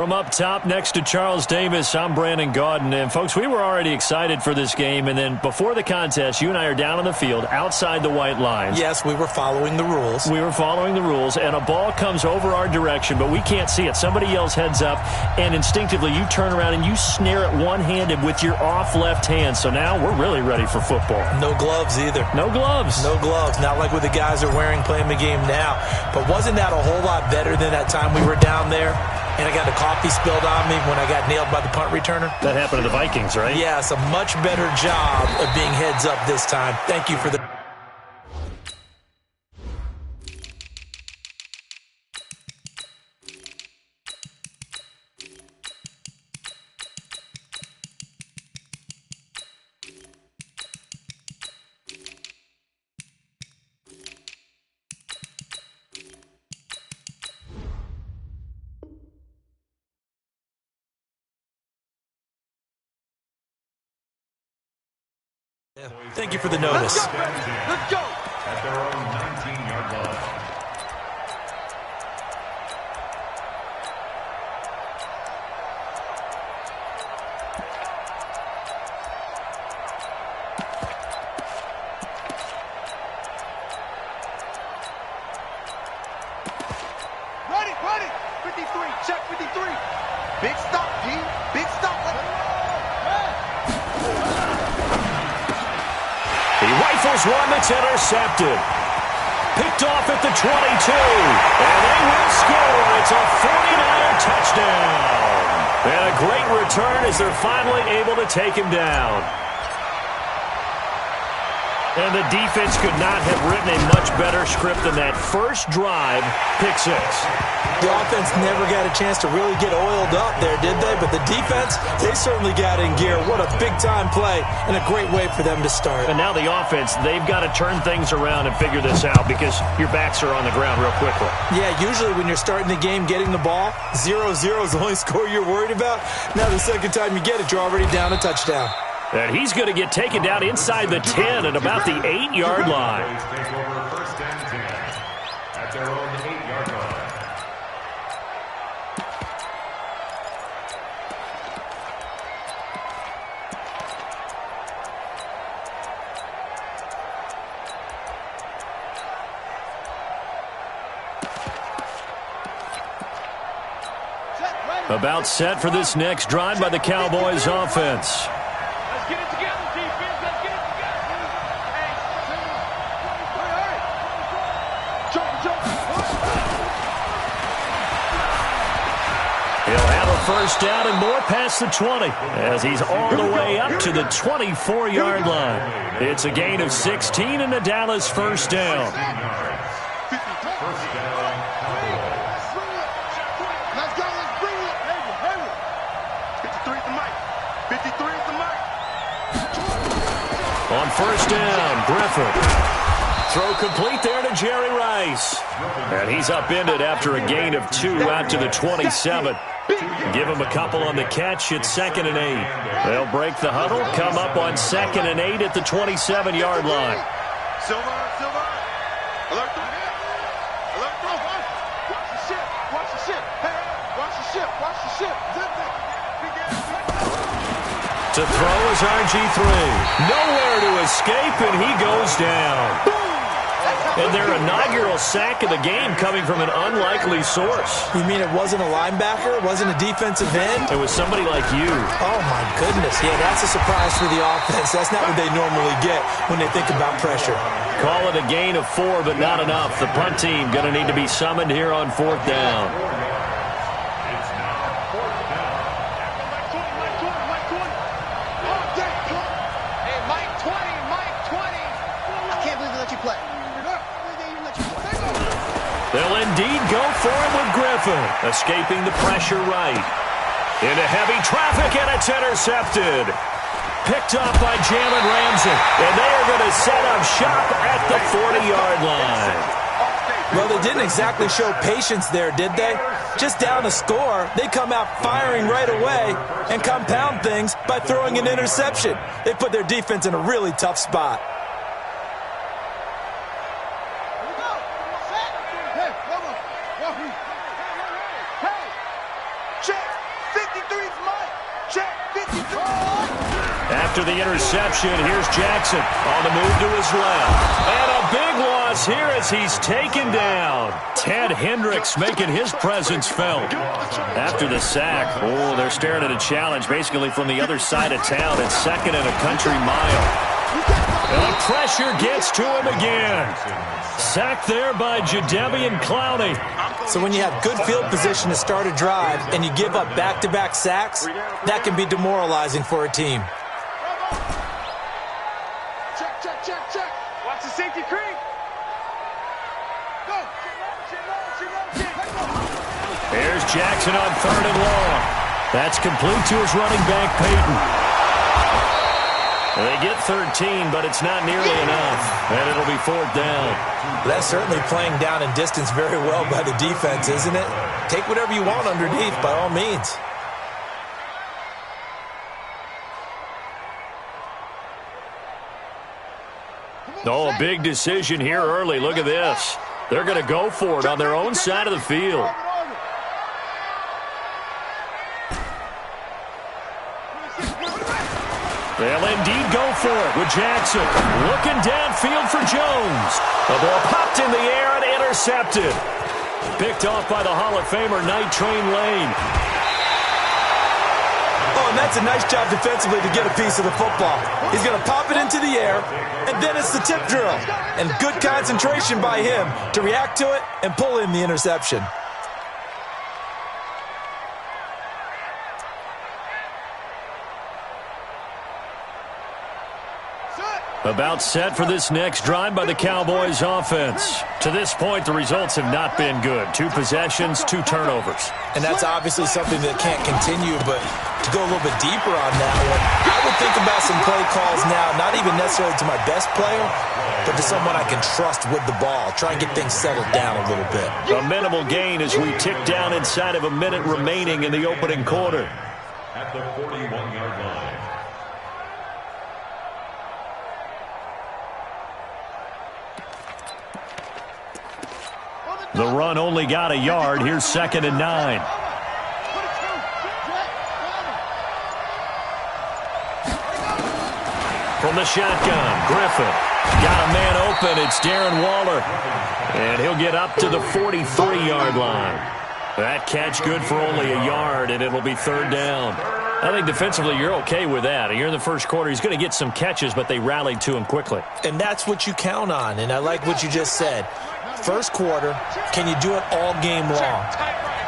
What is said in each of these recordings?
From up top next to Charles Davis, I'm Brandon Gaudin. And, folks, we were already excited for this game. And then before the contest, you and I are down on the field outside the white lines. Yes, we were following the rules. We were following the rules, and a ball comes over our direction, but we can't see it. Somebody yells heads up, and instinctively you turn around and you snare it one-handed with your off left hand. So now we're really ready for football. No gloves either. No gloves. No gloves. Not like what the guys are wearing playing the game now. But wasn't that a whole lot better than that time we were down there? And I got the coffee spilled on me when I got nailed by the punt returner. That happened to the Vikings, right? Yes, a much better job of being heads up this time. Thank you for the... Thank you for the notice. Let's go. At their own 19-yard line. Ready. 53. Check 53. Big stop, G. Big stop. He rifles one that's intercepted. Picked off at the 22. And they will score. It's a 49er touchdown. And a great return as they're finally able to take him down. And the defense could not have written a much better script than that first drive, pick six. The offense never got a chance to really get oiled up there, did they? But the defense, they certainly got in gear. What a big-time play and a great way for them to start. And now the offense, they've got to turn things around and figure this out because your backs are on the ground real quickly. Yeah, usually when you're starting the game getting the ball, 0-0 is the only score you're worried about. Now the second time you get it, you're already down a touchdown. And he's going to get taken down inside the 10 at about the 8-yard line. Take over first and 10 at their own 8-yard line. About set for this next drive by the Cowboys offense. He'll have a first down and more past the 20 as he's all the way up to the 24-yard line. It's a gain of 16 and a Dallas first down. On first down, Griffin. Throw complete there to Jerry Rice. And he's upended after a gain of 2 out to the 27. Give him a couple on the catch. It's 2nd and 8. They'll break the huddle, come up on 2nd and 8 at the 27-yard line. Silver. Alert the hit. Alert the hit. Watch the ship. Watch the ship. Hey, watch the ship. Watch the ship. To throw is RG3. Nowhere to escape, and he goes down. And their inaugural sack of the game coming from an unlikely source. You mean it wasn't a linebacker? It wasn't a defensive end? It was somebody like you. Oh, my goodness. Yeah, that's a surprise for the offense. That's not what they normally get when they think about pressure. Call it a gain of 4, but not enough. The punt team going to need to be summoned here on 4th down. They'll indeed go for him with Griffin, escaping the pressure right. Into heavy traffic, and it's intercepted. Picked off by Jalen Ramsey, and they are going to set up shop at the 40-yard line. Well, they didn't exactly show patience there, did they? Just down a score, they come out firing right away and compound things by throwing an interception. They put their defense in a really tough spot. Check. 53's mine. Check, 53. After the interception, here's Jackson on the move to his left. And a big loss here as he's taken down. Ted Hendricks making his presence felt. After the sack, they're staring at a challenge basically from the other side of town. It's 2nd and a country mile. And the pressure gets to him again. Sacked there by Jadeveon Clowney. So when you have good field position to start a drive and you give up back-to-back sacks, that can be demoralizing for a team. Check. Watch the safety creep. Go. Here's Jackson on 3rd and long. That's complete to his running back, Peyton. They get 13, but it's not nearly enough, and it'll be 4th down. That's certainly playing down in distance very well by the defense, isn't it? Take whatever you want underneath, by all means. A big decision here early. Look at this. They're going to go for it on their own side of the field. They'll indeed go for it with Jackson. Looking downfield for Jones. The ball popped in the air and intercepted. Picked off by the Hall of Famer Night Train Lane. Oh, and that's a nice job defensively to get a piece of the football. He's going to pop it into the air, and then it's the tip drill. And good concentration by him to react to it and pull in the interception. About set for this next drive by the Cowboys offense. To this point, the results have not been good. 2 possessions, 2 turnovers. And that's obviously something that can't continue, but to go a little bit deeper on that one, I would think about some play calls now, not even necessarily to my best player, but to someone I can trust with the ball. Try and get things settled down a little bit. A minimal gain as we tick down inside of a minute remaining in the opening quarter. At the 41-yard line. The run only got a yard. Here's 2nd and 9. From the shotgun, Griffin. Got a man open. It's Darren Waller. And he'll get up to the 43-yard line. That catch good for only a yard, and it'll be 3rd down. I think defensively you're okay with that. Here in the first quarter, he's going to get some catches, but they rallied to him quickly. And that's what you count on, and I like what you just said. First quarter, can you do it all game long?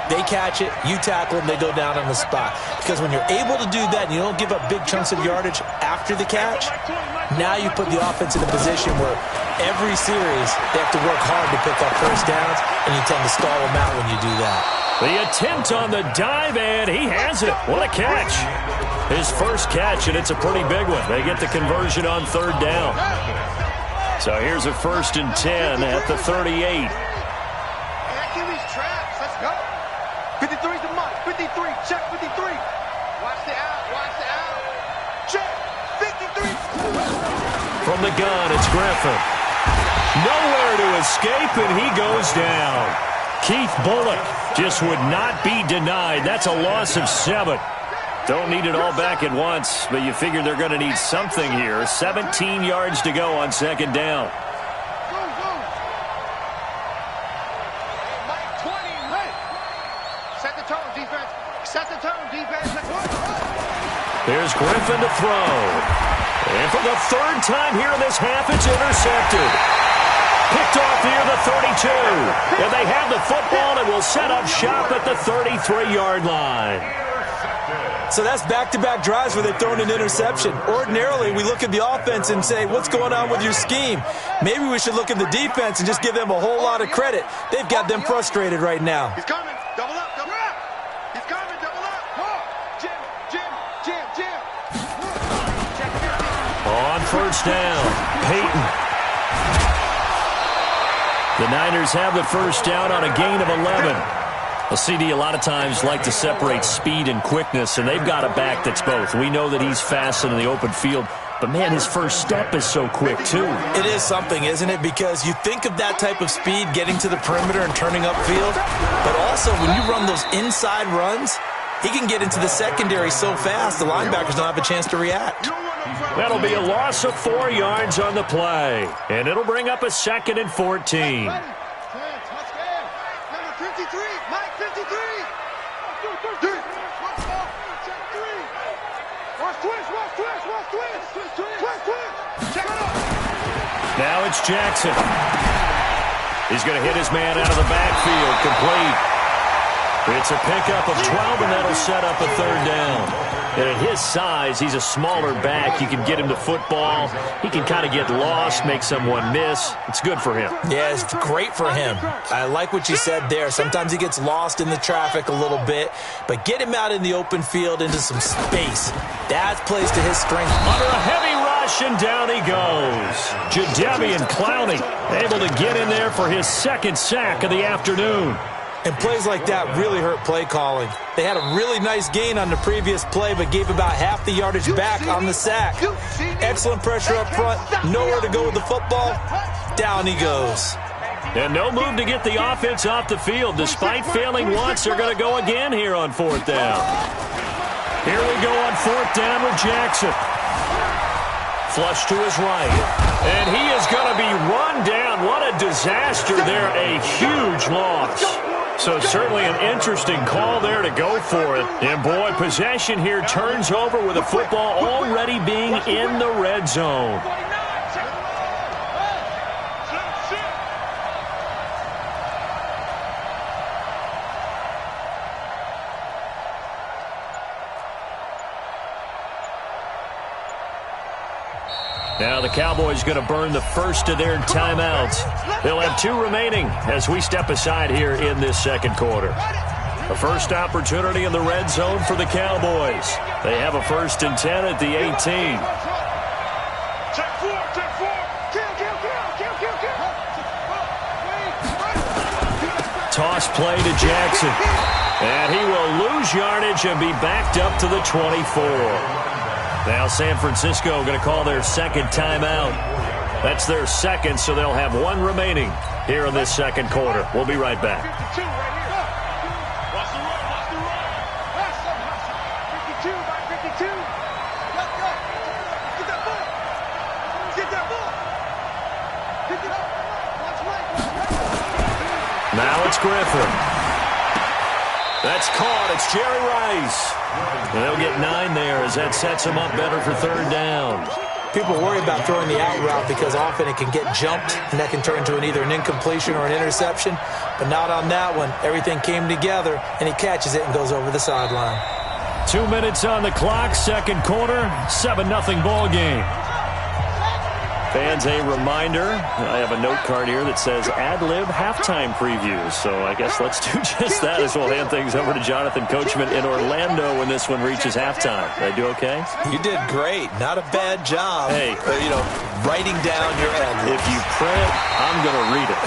They catch it, you tackle them, they go down on the spot. Because when you're able to do that and you don't give up big chunks of yardage after the catch, now you put the offense in a position where every series they have to work hard to pick up first downs, and you tend to stall them out when you do that. The attempt on the dive, and he has it. What a catch. His first catch, and it's a pretty big one. They get the conversion on 3rd down. So here's a 1st and 10 at the 38. Hey, that QB's traps. Let's go. 53's the mark. 53. Check 53. Watch the out. Check 53. From the gun, it's Griffin. Nowhere to escape, and he goes down. Keith Bullock just would not be denied. That's a loss of 7. Don't need it all back at once, but you figure they're going to need something here. 17 yards to go on 2nd down. Mike 20. Hey. Set the tone, defense. Set the tone, defense. Here's Griffin to throw. And for the 3rd time here in this half, it's intercepted. Picked off near the 32. And they have the football and will set up shop at the 33-yard line. So that's back-to-back drives where they've thrown an interception. Ordinarily, we look at the offense and say, what's going on with your scheme? Maybe we should look at the defense and just give them a whole lot of credit. They've got them frustrated right now. He's coming. Double up. He's coming. Double up. Jim. On 1st down, Peyton. The Niners have the 1st down on a gain of 11. A CD a lot of times like to separate speed and quickness, and they've got a back that's both. We know that he's fast in the open field, but, man, his first step is so quick, too. It is something, isn't it? Because you think of that type of speed getting to the perimeter and turning upfield, but also when you run those inside runs, He can get into the secondary so fast, the linebackers don't have a chance to react. That'll be a loss of 4 yards on the play. And it'll bring up a 2nd and 14. Number 53, Mike 53. Now it's Jackson. He's going to hit his man out of the backfield, complete. It's a pickup of 12, and that'll set up a 3rd down. And at his size, he's a smaller back. You can get him to football. He can kind of get lost, make someone miss. It's good for him. Yeah, it's great for him. I like what you said there. Sometimes he gets lost in the traffic a little bit, but get him out in the open field into some space. That plays to his strength. Under a heavy rush, and down he goes. Jadeveon Clowney able to get in there for his 2nd sack of the afternoon. And plays like that really hurt play calling. They had a really nice gain on the previous play, but gave about half the yardage back on the sack. Excellent pressure up front. Nowhere to go with the football. Down he goes. And no move to get the offense off the field. Despite failing once, they're going to go again here on 4th down. Here we go on 4th down with Jackson. Flush to his right. And he is going to be run down. What a disaster there. A huge loss. So certainly an interesting call there to go for it. And boy, possession here turns over with the football already being in the red zone. Now the Cowboys going to burn the first of their timeouts. They'll have 2 remaining as we step aside here in this 2nd quarter. The first opportunity in the red zone for the Cowboys. They have a 1st and 10 at the 18. Toss play to Jackson. And he will lose yardage and be backed up to the 24. Now San Francisco going to call their 2nd timeout. That's their 2nd, so they'll have 1 remaining here in this 2nd quarter. We'll be right back. Now it's Griffin. That's caught. It's Jerry Rice. And they'll get 9 there as that sets them up better for 3rd down. People worry about throwing the out route because often it can get jumped, and that can turn into either an incompletion or an interception. But not on that one. Everything came together, and he catches it and goes over the sideline. 2 minutes on the clock, 2nd quarter, 7-0 ball game. Fans, a reminder, I have a note card here that says ad-lib halftime previews. So I guess let's do just that as we'll hand things over to Jonathan Coachman in Orlando when this one reaches halftime. Did I do okay? You did great. Not a bad job. Hey. Writing down your ad-libs. If you print, I'm going to read it.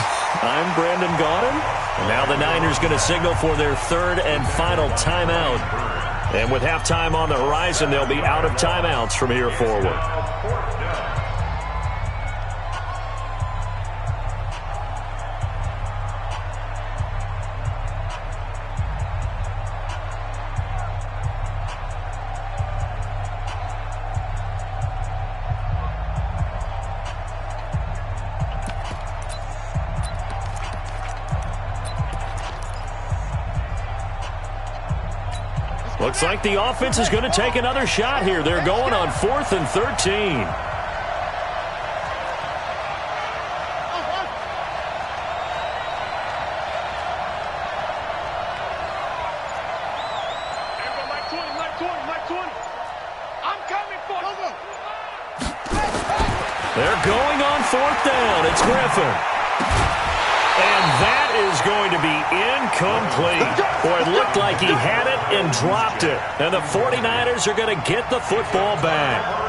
I'm Brandon Gaudin. And now the Niners going to signal for their 3rd and final timeout. And with halftime on the horizon, they'll be out of timeouts from here forward. Looks like the offense is going to take another shot here. They're going on 4th and 13. They're going on 4th down. It's Griffin. And that is going to be incomplete. Boy, it looked like he had it and dropped it. And the 49ers are going to get the football back.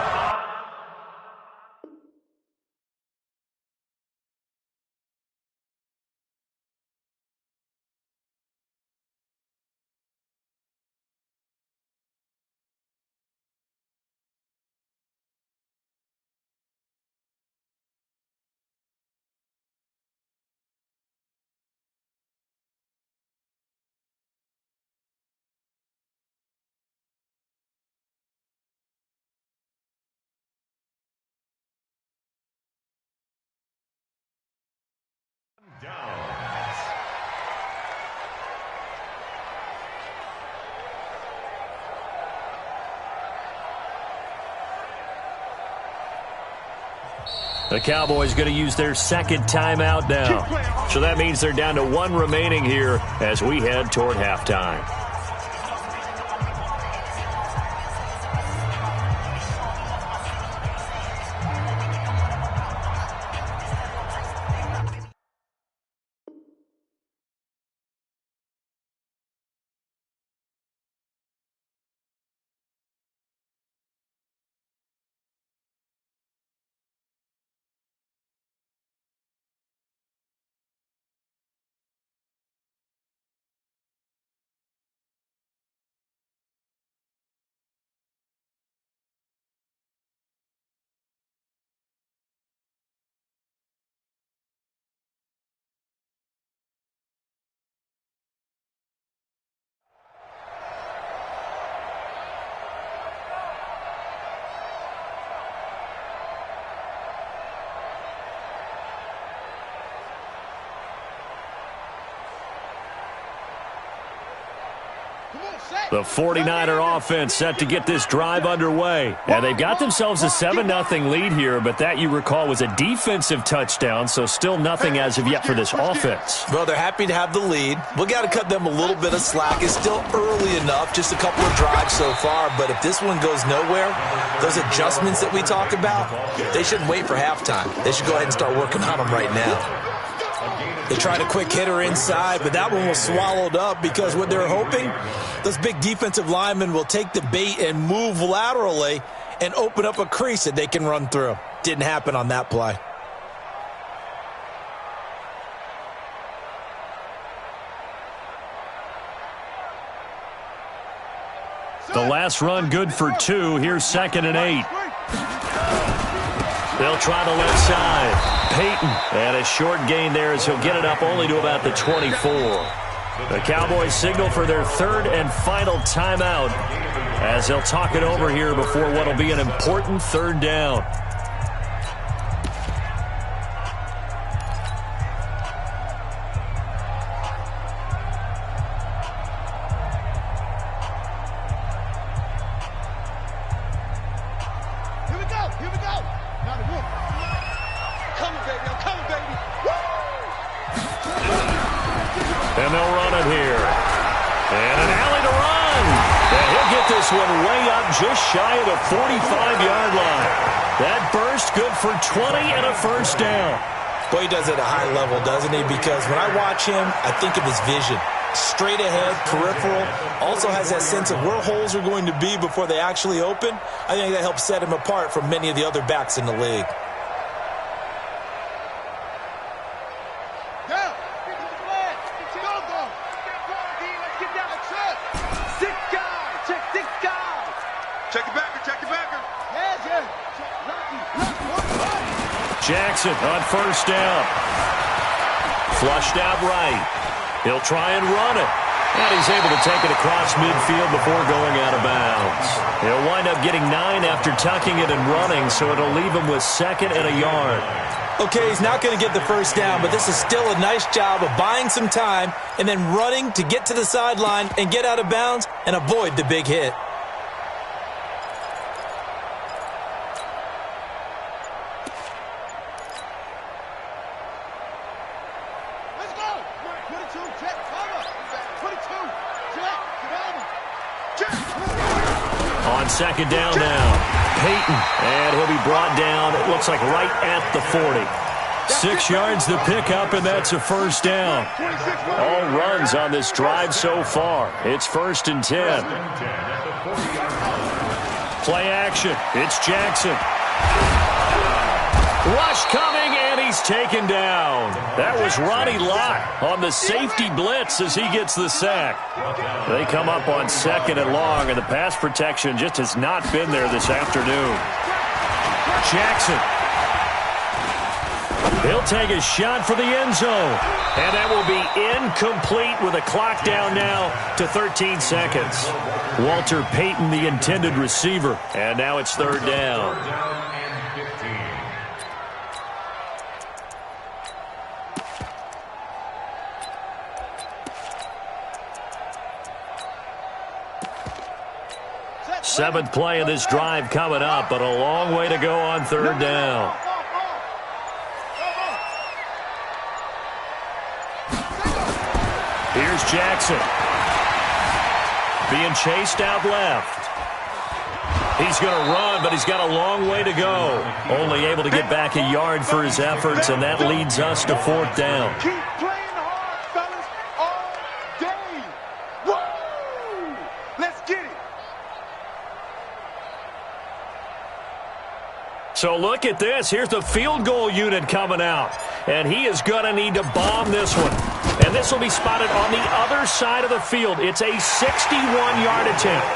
The Cowboys going to use their second timeout now. So that means they're down to one remaining here as we head toward halftime. The 49er offense set to get this drive underway. And they've got themselves a 7-0 lead here, but that, you recall, was a defensive touchdown, so still nothing as of yet for this offense. Well, they're happy to have the lead. We got to cut them a little bit of slack. It's still early enough, just a couple of drives so far, but if this one goes nowhere, those adjustments that we talk about, they shouldn't wait for halftime. They should go ahead and start working on them right now. They tried a quick hitter inside, but that one was swallowed up because what they're hoping, those big defensive linemen will take the bait and move laterally and open up a crease that they can run through. Didn't happen on that play. The last run good for 2. Here's 2nd and 8. They'll try the left side. Payton, and a short gain there as he'll get it up only to about the 24. The Cowboys signal for their third and final timeout as they'll talk it over here before what will be an important third down. And they'll run it here. And an alley to run. And he'll get this one way up just shy of the 45-yard line. That burst good for 20 and a first down. Boy, he does it at a high level, doesn't he? Because when I watch him, I think of his vision. Straight ahead, peripheral. Also has that sense of where holes are going to be before they actually open. I think that helps set him apart from many of the other backs in the league. Jackson on first down. Flushed out right. He'll try and run it. And he's able to take it across midfield before going out of bounds. He'll wind up getting 9 after tucking it and running, so it'll leave him with 2nd and a yard. Okay, he's not going to get the first down, but this is still a nice job of buying some time and then running to get to the sideline and get out of bounds and avoid the big hit. On 2nd down now, Payton, and he'll be brought down, it looks like right at the 40. 6 yards the pickup, and that's a first down. All runs on this drive so far. It's 1st and 10. Play action. It's Jackson. Rush coming, and he's taken down. That was Ronnie Lott on the safety blitz as he gets the sack. They come up on 2nd and long, and the pass protection just has not been there this afternoon. Jackson. He'll take a shot for the end zone. And that will be incomplete with a clock down now to 13 seconds. Walter Payton, the intended receiver. And now it's 3rd down. Seventh play of this drive coming up, but a long way to go on 3rd down. Here's Jackson. Being chased out left. He's going to run, but he's got a long way to go. Only able to get back a yard for his efforts, and that leads us to 4th down. Keep playing hard, fellas, all day. Woo! Let's get it. So look at this. Here's the field goal unit coming out. And he is going to need to bomb this one. And this will be spotted on the other side of the field. It's a 61-yard attempt.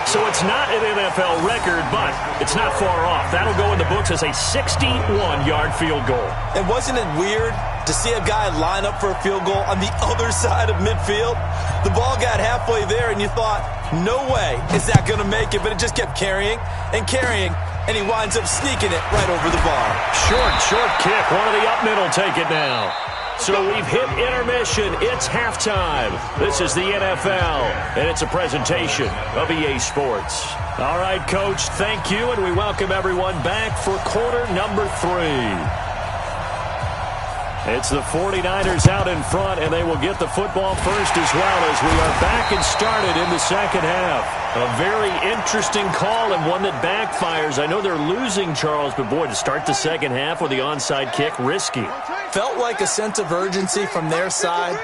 So it's not an NFL record, but it's not far off. That'll go in the books as a 61-yard field goal. And wasn't it weird to see a guy line up for a field goal on the other side of midfield? The ball got halfway there, and you thought, no way is that going to make it. But it just kept carrying and carrying, and he winds up sneaking it right over the bar. Short kick. One of the up mid will take it now. So we've hit intermission. It's halftime. This is the NFL, and it's a presentation of EA Sports. All right, Coach, thank you, and we welcome everyone back for quarter number 3. It's the 49ers out in front, and they will get the football first as well as we are back and started in the second half. A very interesting call and one that backfires. I know they're losing, Charles, but boy, to start the second half with the onside kick, risky. Felt like a sense of urgency from their side,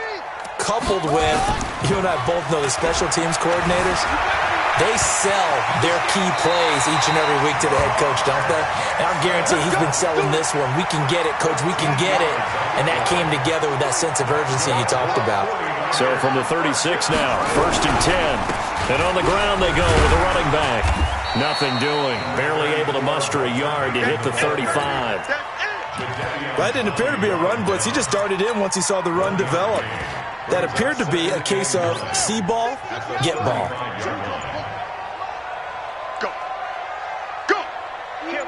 coupled with, you and I both know the special teams coordinators, they sell their key plays each and every week to the head coach, don't they? And I guarantee he's been selling this one. We can get it, coach, we can get it. And that came together with that sense of urgency you talked about. So from the 36 now, 1st and 10. And on the ground they go with a running back. Nothing doing. Barely able to muster a yard to hit the 35. That didn't appear to be a run blitz. He just darted in once he saw the run develop. That appeared to be a case of see ball, get ball. Go. Go. Kill.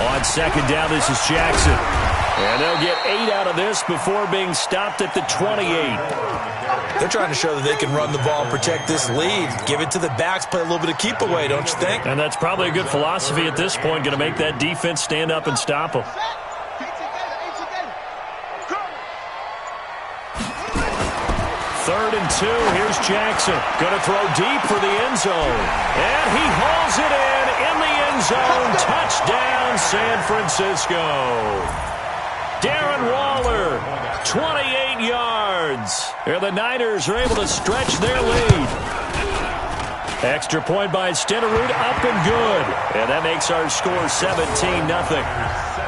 On second down, this is Jackson. And they'll get 8 out of this before being stopped at the 28. They're trying to show that they can run the ball and protect this lead. Give it to the backs, play a little bit of keep away, don't you think? And that's probably a good philosophy at this point, going to make that defense stand up and stop them. 3rd and 2, here's Jackson. Going to throw deep for the end zone. And he hauls it in the end zone. Touchdown, San Francisco. Darren Waller, 28 yards. And the Niners are able to stretch their lead. Extra point by Stenerud, up and good. And that makes our score 17-0.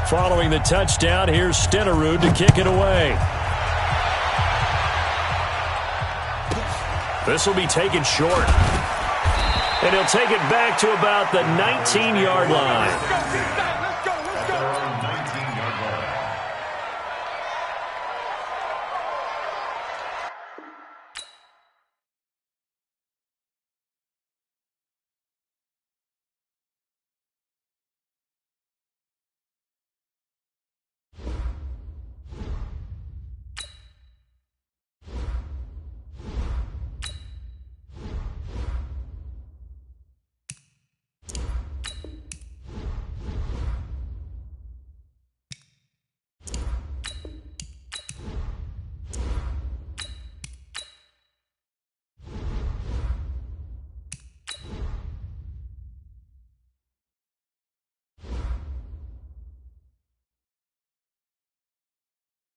Following the touchdown, here's Stenerud to kick it away. This will be taken short. And he'll take it back to about the 19-yard line.